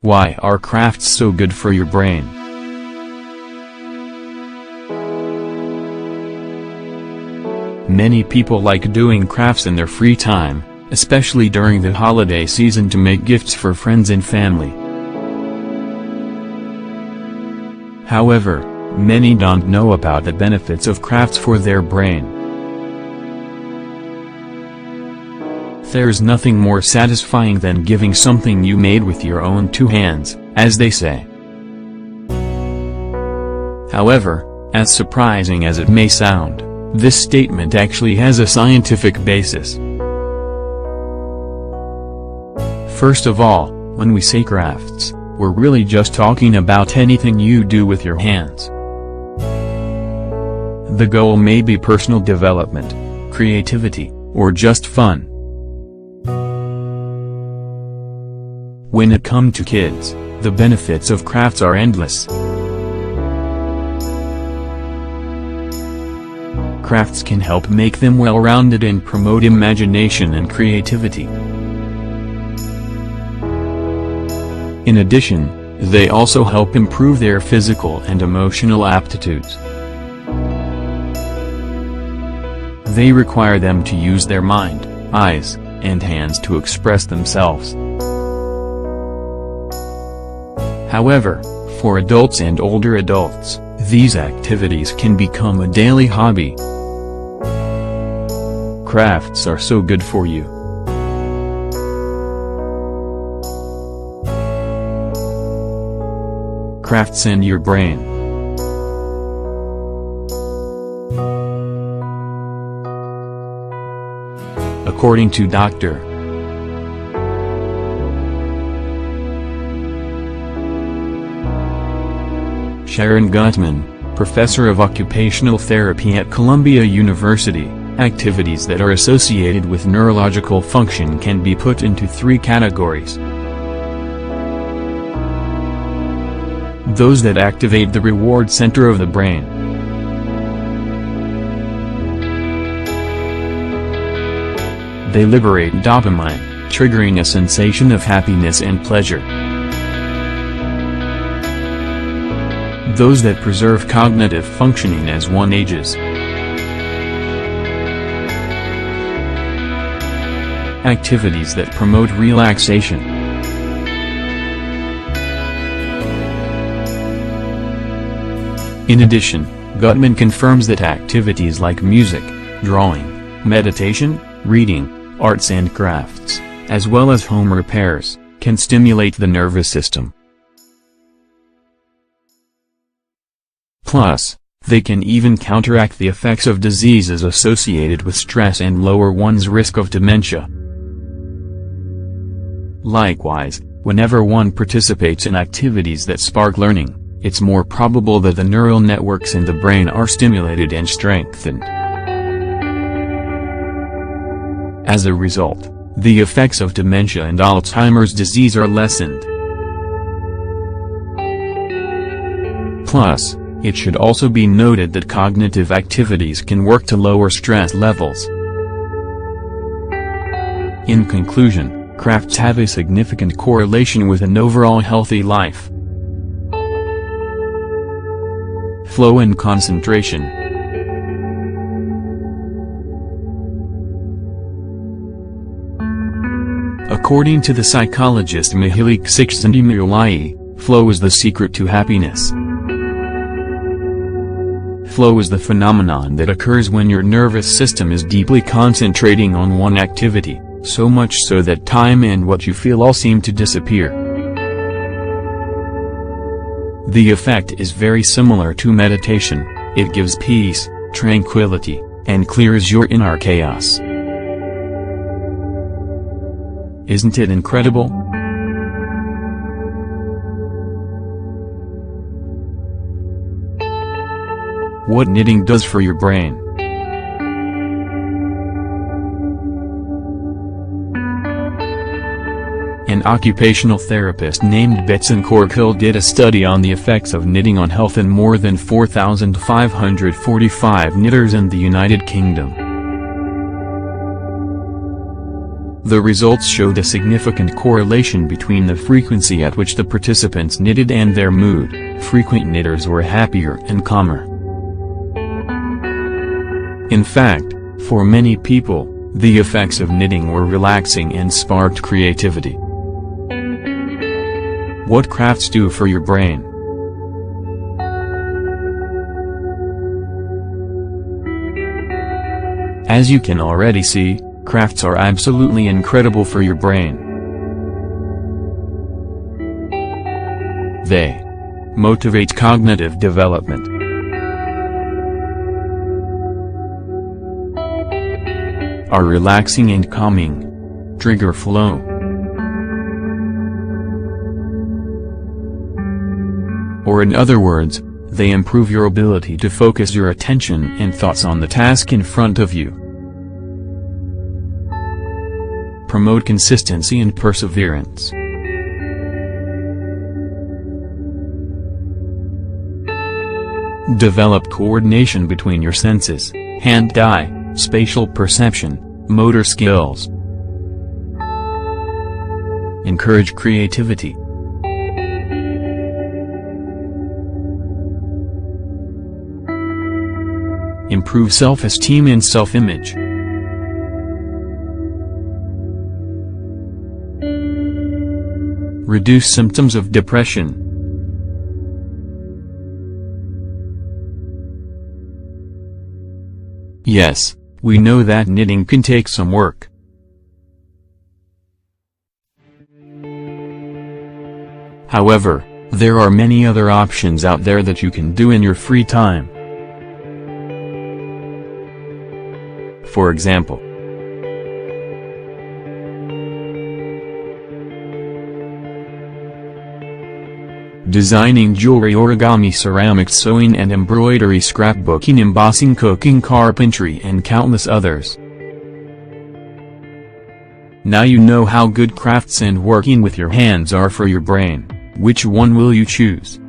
Why are crafts so good for your brain? Many people like doing crafts in their free time, especially during the holiday season, to make gifts for friends and family. However, many don't know about the benefits of crafts for their brain. There's nothing more satisfying than giving something you made with your own two hands, as they say. However, as surprising as it may sound, this statement actually has a scientific basis. First of all, when we say crafts, we're really just talking about anything you do with your hands. The goal may be personal development, creativity, or just fun. When it comes to kids, the benefits of crafts are endless. Crafts can help make them well-rounded and promote imagination and creativity. In addition, they also help improve their physical and emotional aptitudes. They require them to use their mind, eyes, and hands to express themselves. However, for adults and older adults, these activities can become a daily hobby. Crafts are so good for you. Crafts and your brain. According to Dr. Sharon Gutman, professor of occupational therapy at Columbia University, activities that are associated with neurological function can be put into three categories. Those that activate the reward center of the brain. They liberate dopamine, triggering a sensation of happiness and pleasure. Those that preserve cognitive functioning as one ages. Activities that promote relaxation. In addition, Gutman confirms that activities like music, drawing, meditation, reading, arts and crafts, as well as home repairs, can stimulate the nervous system. Plus, they can even counteract the effects of diseases associated with stress and lower one's risk of dementia. Likewise, whenever one participates in activities that spark learning, it's more probable that the neural networks in the brain are stimulated and strengthened. As a result, the effects of dementia and Alzheimer's disease are lessened. Plus, it should also be noted that cognitive activities can work to lower stress levels. In conclusion, crafts have a significant correlation with an overall healthy life. Flow and concentration. According to the psychologist Mihaly Csikszentmihalyi, flow is the secret to happiness. Flow is the phenomenon that occurs when your nervous system is deeply concentrating on one activity, so much so that time and what you feel all seem to disappear. The effect is very similar to meditation. It gives peace, tranquility, and clears your inner chaos. Isn't it incredible? What knitting does for your brain. An occupational therapist named Betsan Corkill did a study on the effects of knitting on health in more than 4,545 knitters in the United Kingdom. The results showed a significant correlation between the frequency at which the participants knitted and their mood. Frequent knitters were happier and calmer. In fact, for many people, the effects of knitting were relaxing and sparked creativity. What crafts do for your brain? As you can already see, crafts are absolutely incredible for your brain. They motivate cognitive development, are relaxing and calming, trigger flow, or in other words, they improve your ability to focus your attention and thoughts on the task in front of you. Promote consistency and perseverance. Develop coordination between your senses, hand-eye, spatial perception, motor skills. Encourage creativity. Improve self-esteem and self-image. Reduce symptoms of depression. Yes, we know that knitting can take some work. However, there are many other options out there that you can do in your free time. For example, designing jewelry, origami, ceramics, sewing and embroidery, scrapbooking, embossing, cooking, carpentry and countless others. Now you know how good crafts and working with your hands are for your brain. Which one will you choose?